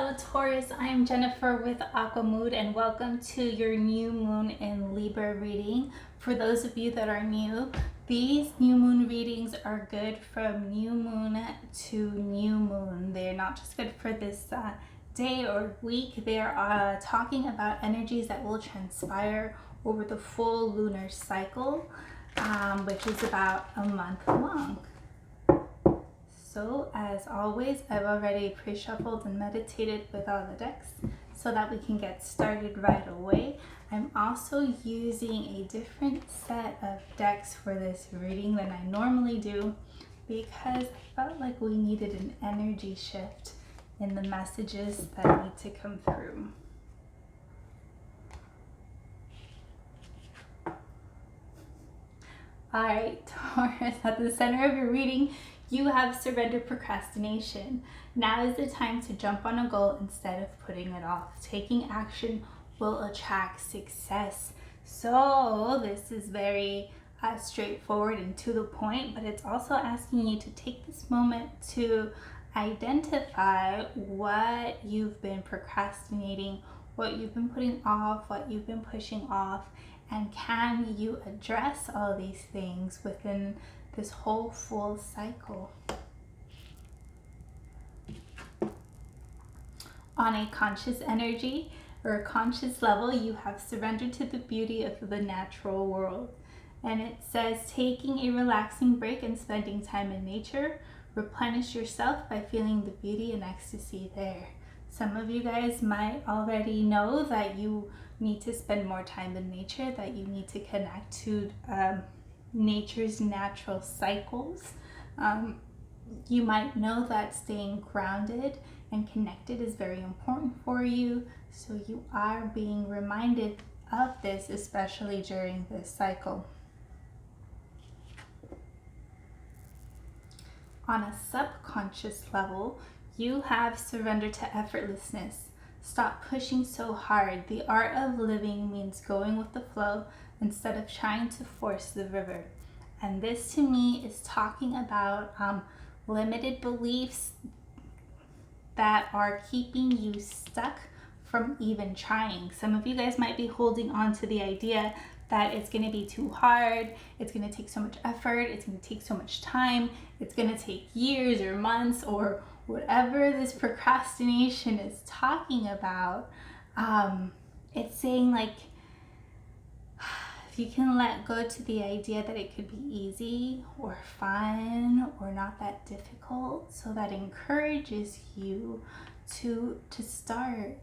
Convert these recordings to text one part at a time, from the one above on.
fellow Taurus, I'm Jennifer with Aqua Mood and welcome to your new moon in Libra reading. For those of you that are new, these new moon readings are good from new moon to new moon. They're not just good for this day or week. They're talking about energies that will transpire over the full lunar cycle, which is about a month long. So as always, I've already pre-shuffled and meditated with all the decks so that we can get started right away. I'm also using a different set of decks for this reading than I normally do because I felt like we needed an energy shift in the messages that need to come through. All right, Taurus, at the center of your reading, you have surrendered procrastination. Now is the time to jump on a goal instead of putting it off. Taking action will attract success. So this is very straightforward and to the point, but it's also asking you to take this moment to identify what you've been procrastinating, what you've been putting off, what you've been pushing off, and can you address all these things within this whole full cycle. On a conscious energy or a conscious level, you have surrendered to the beauty of the natural world. And it says taking a relaxing break and spending time in nature, replenish yourself by feeling the beauty and ecstasy there. Some of you guys might already know that you need to spend more time in nature, that you need to connect to nature's natural cycles. You might know that staying grounded and connected is very important for you, so you are being reminded of this, especially during this cycle. On a subconscious level, you have surrendered to effortlessness. Stop pushing so hard. The art of living means going with the flow instead of trying to force the river. And this to me is talking about limited beliefs that are keeping you stuck from even trying. Some of you guys might be holding on to the idea that it's going to be too hard, it's going to take so much effort, it's going to take so much time, it's going to take years or months or whatever this procrastination is talking about. It's saying like, if you can let go to the idea that it could be easy or fun or not that difficult, so that encourages you to start,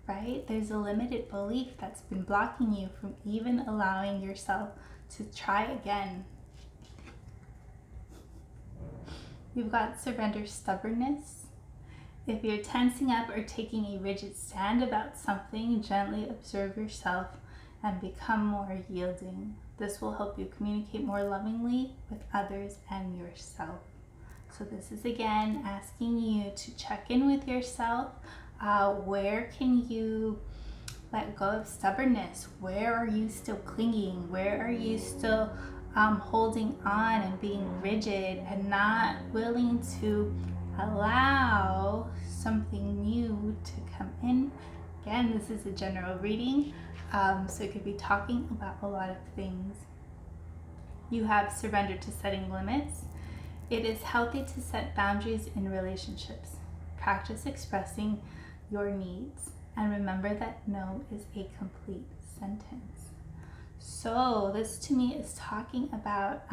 right? There's a limited belief that's been blocking you from even allowing yourself to try again. You've got surrender stubbornness. If you're tensing up or taking a rigid stand about something, gently observe yourself and become more yielding. This will help you communicate more lovingly with others and yourself. So this is again asking you to check in with yourself. Where can you let go of stubbornness? Where are you still clinging? Where are you still holding on and being rigid and not willing to allow something new to come in? Again, this is a general reading, so it could be talking about a lot of things. You have surrendered to setting limits. It is healthy to set boundaries in relationships. Practice expressing your needs, and remember that no is a complete sentence. So this to me is talking about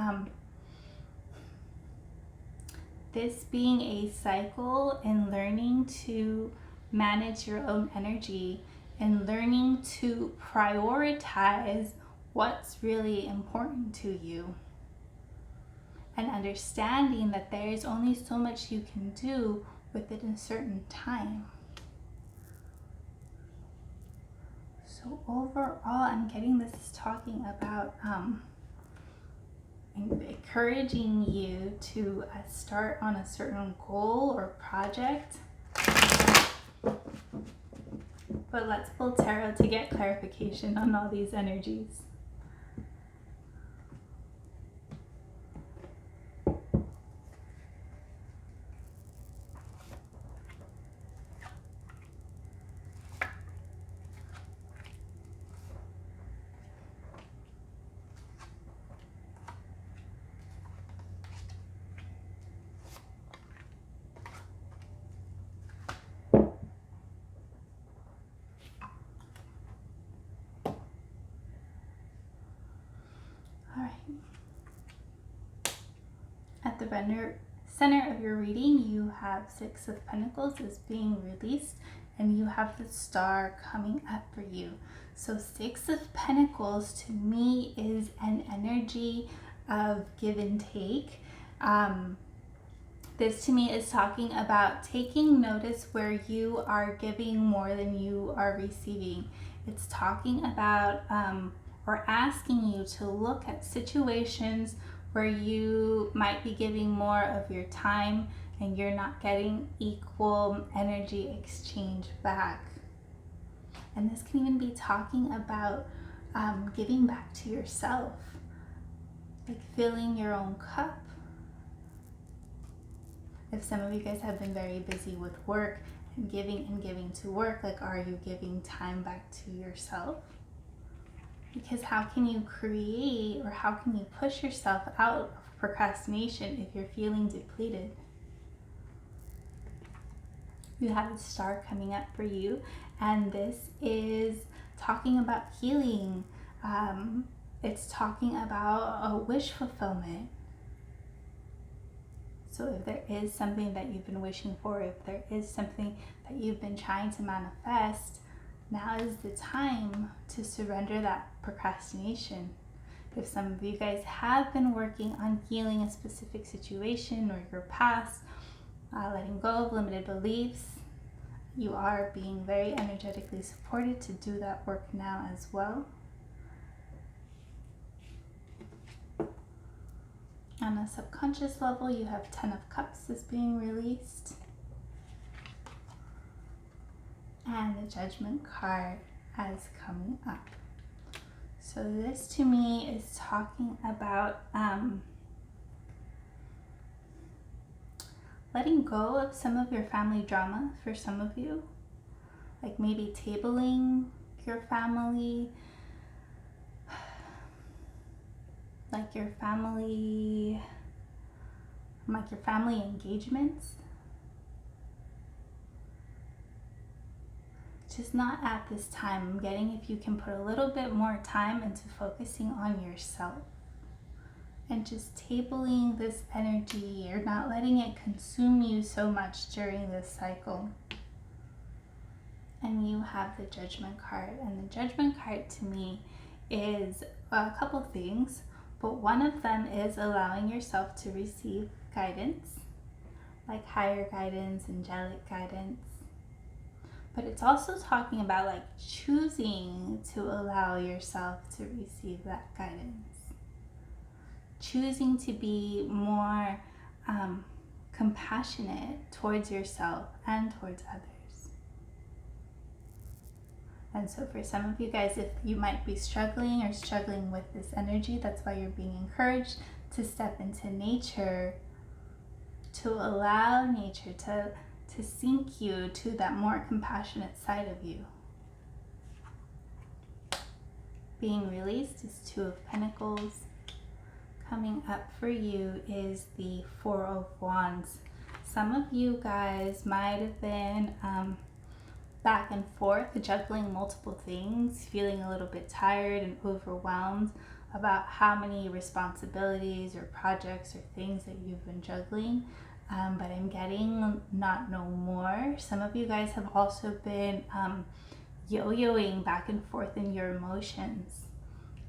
this being a cycle in learning to manage your own energy and learning to prioritize what's really important to you, and understanding that there's only so much you can do within a certain time. So overall, I'm getting this is talking about encouraging you to start on a certain goal or project. But let's pull tarot to get clarification on all these energies. center of your reading, you have Six of Pentacles is being released, and you have the Star coming up for you. So Six of Pentacles to me is an energy of give and take. This to me is talking about taking notice where you are giving more than you are receiving. It's talking about or asking you to look at situations where you might be giving more of your time and you're not getting equal energy exchange back. And this can even be talking about giving back to yourself, like filling your own cup. If some of you guys have been very busy with work and giving to work, like, are you giving time back to yourself? Because how can you create, or how can you push yourself out of procrastination if you're feeling depleted? You have a Star coming up for you, and this is talking about healing. It's talking about a wish fulfillment. So if there is something that you've been wishing for, if there is something that you've been trying to manifest, now is the time to surrender that procrastination. If some of you guys have been working on healing a specific situation or your past, letting go of limited beliefs, you are being very energetically supported to do that work now as well. On a subconscious level, you have 10 of Cups is being released. And the Judgment card is coming up. So this to me is talking about letting go of some of your family drama for some of you. Like maybe tabling your family, like your family engagements. Just not at this time. I'm getting if you can put a little bit more time into focusing on yourself and just tabling this energy, or not letting it consume you so much during this cycle. And you have the Judgment card, and the Judgment card to me is a couple things, but one of them is allowing yourself to receive guidance, like higher guidance, angelic guidance. But it's also talking about like choosing to allow yourself to receive that guidance. Choosing to be more compassionate towards yourself and towards others. And so for some of you guys, if you might be struggling with this energy, that's why you're being encouraged to step into nature, to allow nature to sink you to that more compassionate side of you. Being released is Two of Pentacles. Coming up for you is the Four of Wands. Some of you guys might have been back and forth, juggling multiple things, feeling a little bit tired and overwhelmed about how many responsibilities or projects or things that you've been juggling. But I'm getting not no more. Some of you guys have also been yo-yoing back and forth in your emotions.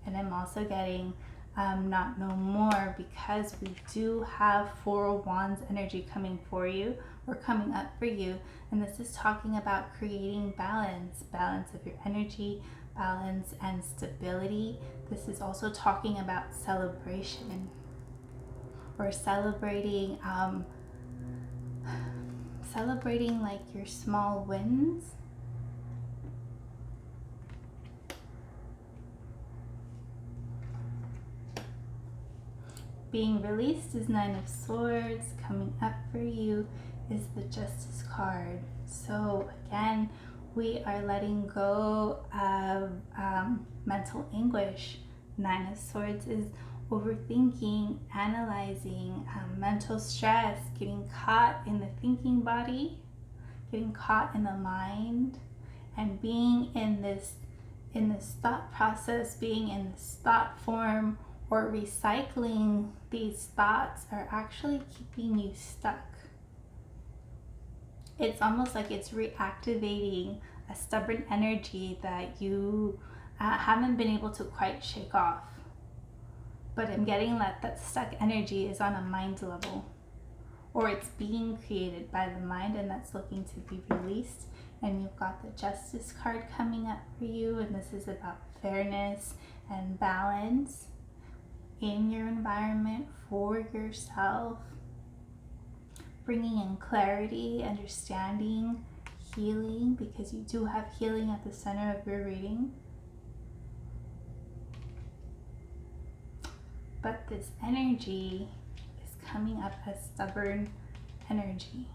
And I'm also getting not no more, because we do have Four of Wands energy coming for you, or coming up for you. And this is talking about creating balance of your energy, balance and stability. This is also talking about celebration, or celebrating like your small wins. Being released is Nine of Swords. Coming up for you is the Justice card. So again, we are letting go of mental anguish. Nine of Swords is overthinking, analyzing, mental stress, getting caught in the thinking body, getting caught in the mind, and being in this thought process, being in this thought form, or recycling these thoughts are actually keeping you stuck. It's almost like it's reactivating a stubborn energy that you haven't been able to quite shake off. But I'm getting that stuck energy is on a mind level, or it's being created by the mind, and that's looking to be released. And you've got the Justice card coming up for you, and this is about fairness and balance in your environment for yourself, bringing in clarity, understanding, healing, because you do have healing at the center of your reading. But this energy is coming up as stubborn energy.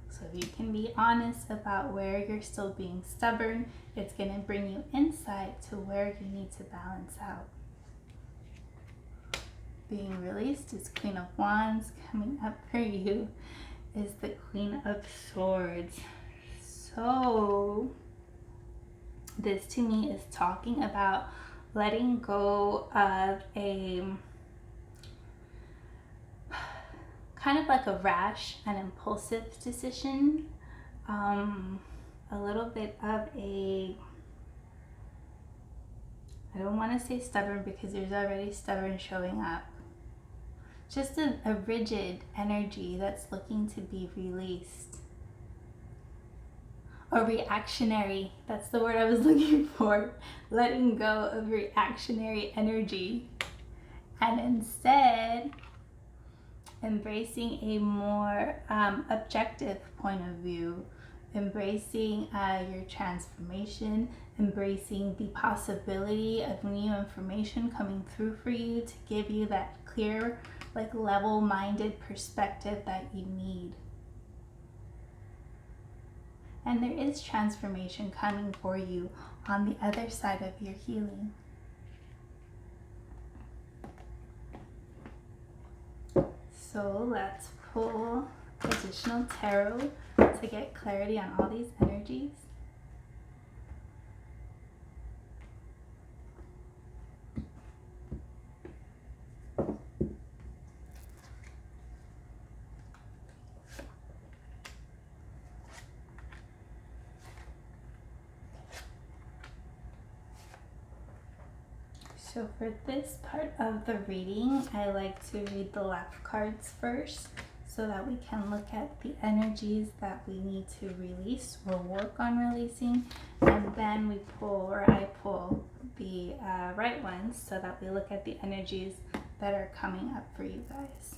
So if you can be honest about where you're still being stubborn, it's going to bring you insight to where you need to balance out. Being released is Queen of Wands. Coming up for you is the Queen of Swords. So this to me is talking about letting go of a kind of like a rash and impulsive decision, a little bit of a, I don't want to say stubborn because there's already stubborn showing up. Just a rigid energy that's looking to be released. Or reactionary, that's the word I was looking for. Letting go of reactionary energy. And instead, embracing a more objective point of view. Embracing your transformation. Embracing the possibility of new information coming through for you to give you that clear, like level-minded perspective that you need. And there is transformation coming for you on the other side of your healing. So let's pull additional tarot to get clarity on all these energies. So for this part of the reading, I like to read the left cards first so that we can look at the energies that we need to release or work on releasing. And then we pull, or I pull, the right ones so that we look at the energies that are coming up for you guys.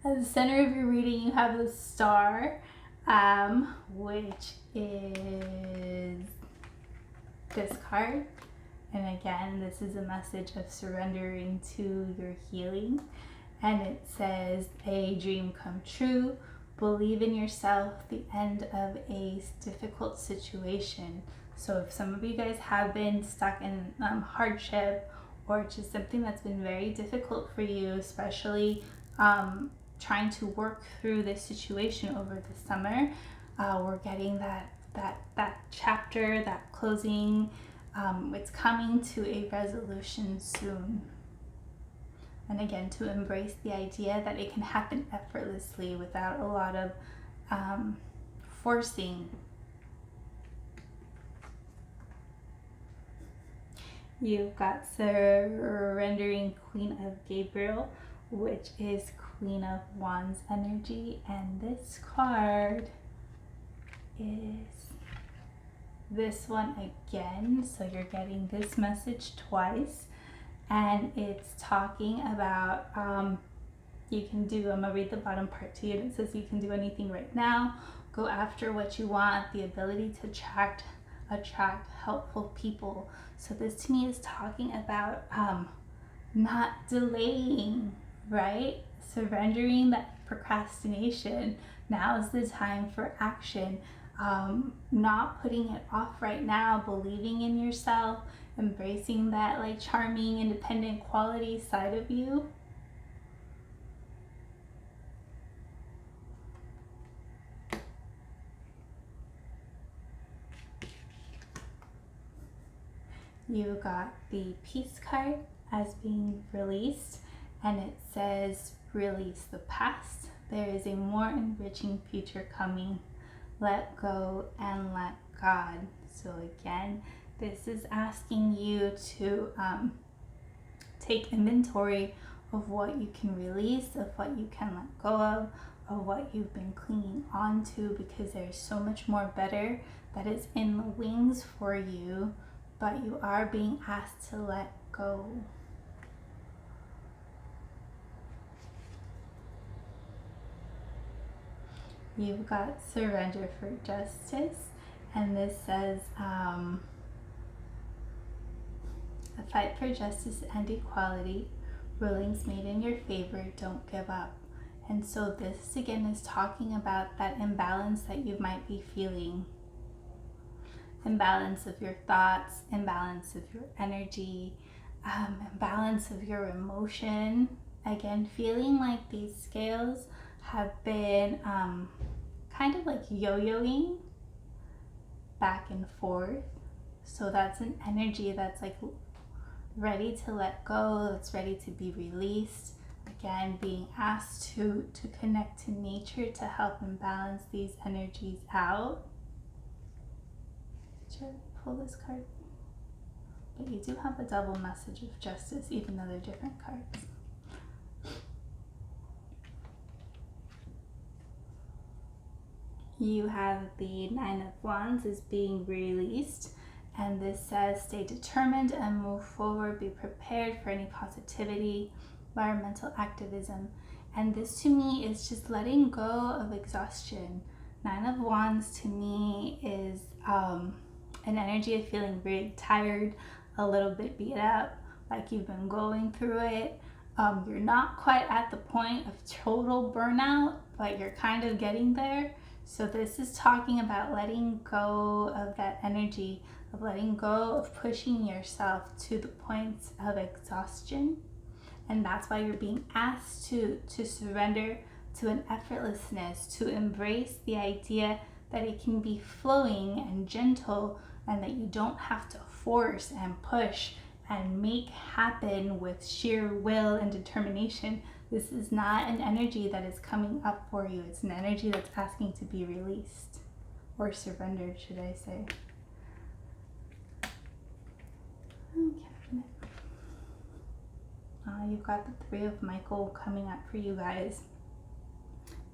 At the center of your reading, you have the Star, which is this card. And again, this is a message of surrendering to your healing. And it says, a dream come true, believe in yourself, the end of a difficult situation. So if some of you guys have been stuck in hardship, or just something that's been very difficult for you, especially trying to work through this situation over the summer, we're getting that chapter, that closing. It's coming to a resolution soon. And again, to embrace the idea that it can happen effortlessly without a lot of forcing. You've got surrendering Queen of Gabriel, which is Queen of Wands energy. And this card is this one again. So you're getting this message twice. And it's talking about, you can do, I'm going to read the bottom part to you. And it says you can do anything right now. Go after what you want. The ability to attract helpful people. So this to me is talking about not delaying, right? Surrendering that procrastination. Now is the time for action. Not putting it off right now. Believing in yourself. Embracing that like charming, independent quality side of you. You got the Peace card as being released, and it says release the past. There is a more enriching future coming. Let go and let God. So again, this is asking you to take inventory of what you can release, of what you can let go of what you've been clinging on to, because there's so much more better that is in the wings for you, but you are being asked to let go. You've got surrender for justice, and this says a fight for justice and equality, rulings made in your favor, don't give up. And so this again is talking about that imbalance that you might be feeling. Imbalance of your thoughts, imbalance of your energy, imbalance of your emotion. Again, feeling like these scales have been kind of like yo-yoing back and forth. So that's an energy that's like ready to let go, that's ready to be released. Again, being asked to connect to nature to help and balance these energies out. Should I pull this card? But you do have a double message of justice, even though they're different cards. You have the Nine of Wands is being released, and this says stay determined and move forward, be prepared for any positivity, environmental activism. And this to me is just letting go of exhaustion. Nine of Wands to me is an energy of feeling very tired, a little bit beat up, like you've been going through it. You're not quite at the point of total burnout, but you're kind of getting there. So this is talking about letting go of that energy, of letting go of pushing yourself to the points of exhaustion. And that's why you're being asked to surrender to an effortlessness, to embrace the idea that it can be flowing and gentle, and that you don't have to force and push and make happen with sheer will and determination. This is not an energy that is coming up for you. It's an energy that's asking to be released, or surrendered, should I say. Okay. You've got the Three of Michael coming up for you guys.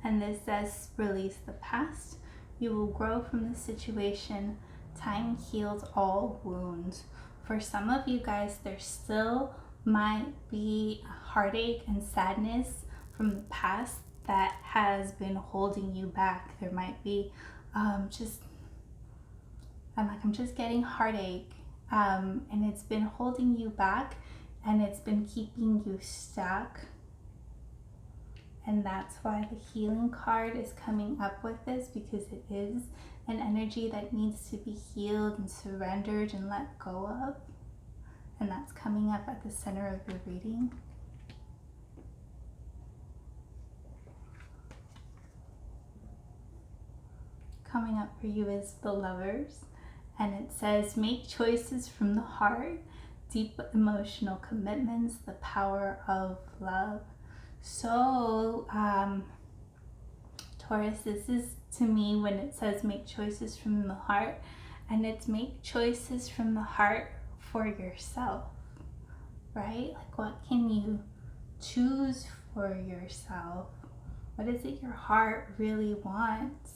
And this says, release the past. You will grow from the situation. Time heals all wounds. For some of you guys, there still might be heartache and sadness from the past that has been holding you back. There might be I'm just getting heartache, and it's been holding you back, and it's been keeping you stuck. And that's why the healing card is coming up with this, because it is an energy that needs to be healed and surrendered and let go of. And that's coming up at the center of the reading. Coming up for you is the Lovers, and it says, make choices from the heart, deep emotional commitments, the power of love. So, Taurus, this is to me when it says make choices from the heart, and it's make choices from the heart for yourself, right? Like, what can you choose for yourself? What is it your heart really wants?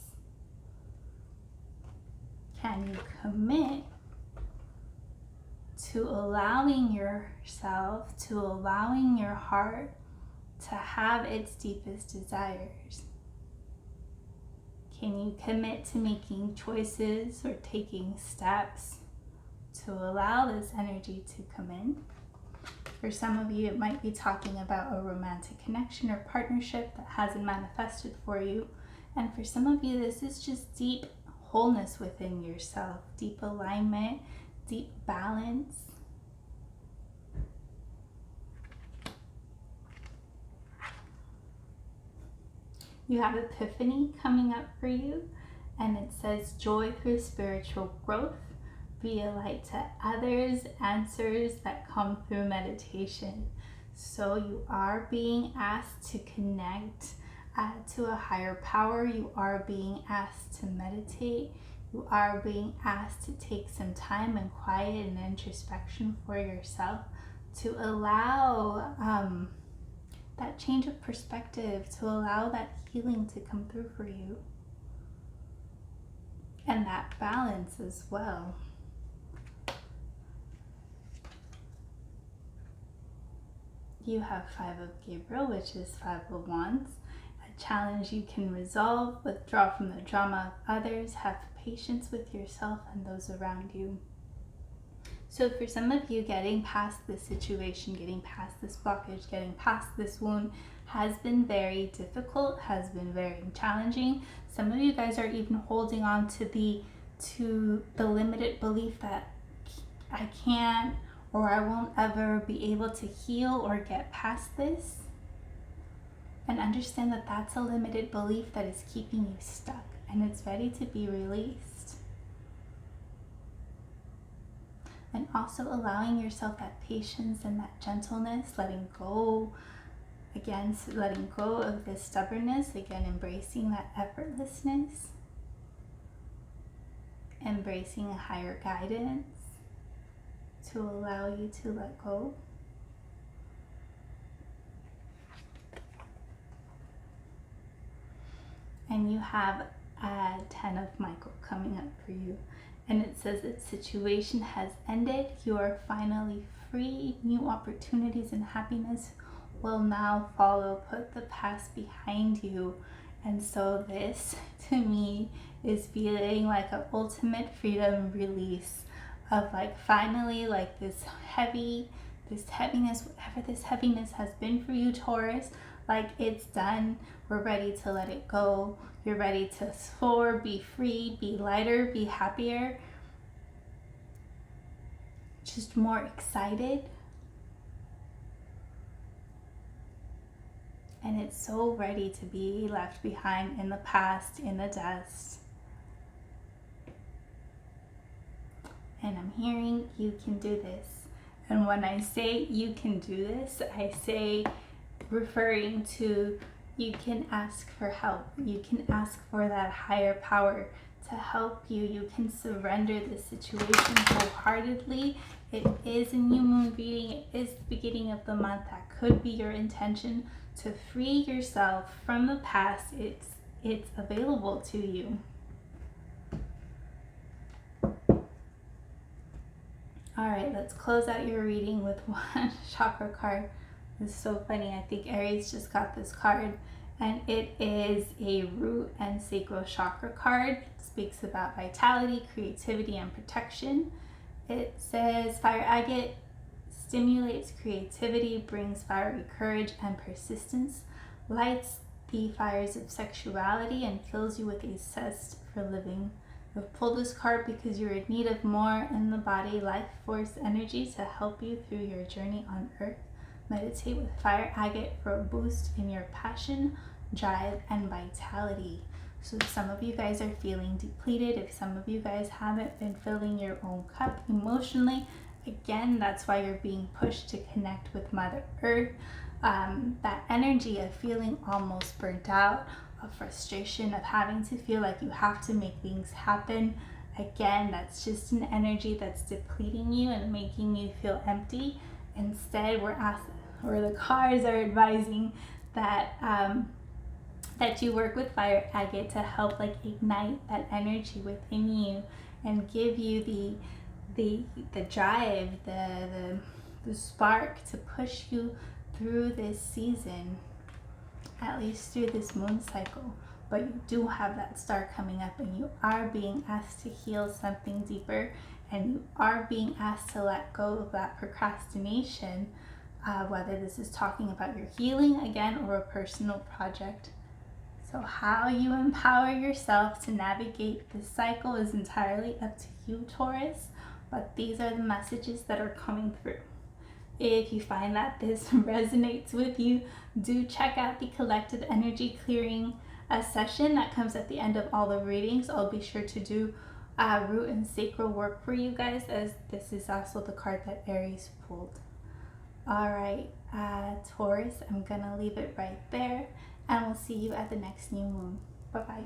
Can you commit to allowing yourself, to allowing your heart to have its deepest desires? Can you commit to making choices or taking steps to allow this energy to come in? For some of you, it might be talking about a romantic connection or partnership that hasn't manifested for you. And for some of you, this is just deep wholeness within yourself, deep alignment, deep balance. You have Epiphany coming up for you, and it says joy through spiritual growth, be a light to others, answers that come through meditation. So you are being asked to connect to a higher power. You are being asked to meditate. You are being asked to take some time and quiet and introspection for yourself to allow that change of perspective, to allow that healing to come through for you. And that balance as well. You have 5 of Gabriel, which is 5 of Wands. A challenge you can resolve, withdraw from the drama of others, have patience with yourself and those around you. So for some of you, getting past this situation, getting past this blockage, getting past this wound has been very difficult, has been very challenging. Some of you guys are even holding on to the limited belief that I can't or I won't ever be able to heal or get past this. And understand that that's a limited belief that is keeping you stuck and it's ready to be released. And also allowing yourself that patience and that gentleness, letting go, again, letting go of this stubbornness, again, embracing that effortlessness, embracing a higher guidance to allow you to let go. And you have a 10 of Michael coming up for you. And it says that situation has ended. You are finally free. New opportunities and happiness will now follow. Put the past behind you. And so this, to me, is feeling like an ultimate freedom release of like finally like this heaviness, whatever this heaviness has been for you, Taurus, like it's done. We're ready to let it go. You're ready to soar, be free, be lighter, be happier, just more excited. And it's so ready to be left behind in the past, in the dust. And I'm hearing you can do this. And when I say you can do this, I say referring to you can ask for help. You can ask for that higher power to help you. You can surrender the situation wholeheartedly. It is a new moon reading. It is the beginning of the month. That could be your intention to free yourself from the past. It's available to you. All right, let's close out your reading with one chakra card. It's so funny. I think Aries just got this card, and it is a root and sacral chakra card. It speaks about vitality, creativity, and protection. It says fire agate stimulates creativity, brings fiery courage and persistence, lights the fires of sexuality, and fills you with a zest for living. You've pulled this card because you're in need of more in the body, life force energy to help you through your journey on earth. Meditate with fire agate for a boost in your passion, drive, and vitality. So if some of you guys are feeling depleted, if some of you guys haven't been filling your own cup emotionally, again, that's why you're being pushed to connect with Mother Earth. That energy of feeling almost burnt out, of frustration, of having to feel like you have to make things happen. Again, that's just an energy that's depleting you and making you feel empty. Instead, the cards are advising that that you work with fire agate to help like ignite that energy within you and give you the drive, the spark to push you through this season, at least through this moon cycle. But you do have that star coming up, and you are being asked to heal something deeper, and you are being asked to let go of that procrastination, whether this is talking about your healing again or a personal project. So how you empower yourself to navigate this cycle is entirely up to you, Taurus, but these are the messages that are coming through. If you find that this resonates with you, do check out the collective energy clearing session that comes at the end of all the readings. I'll be sure to do root and sacral work for you guys, as this is also the card that Aries pulled. All right, Taurus, I'm gonna leave it right there, and we'll see you at the next new moon. Bye-bye.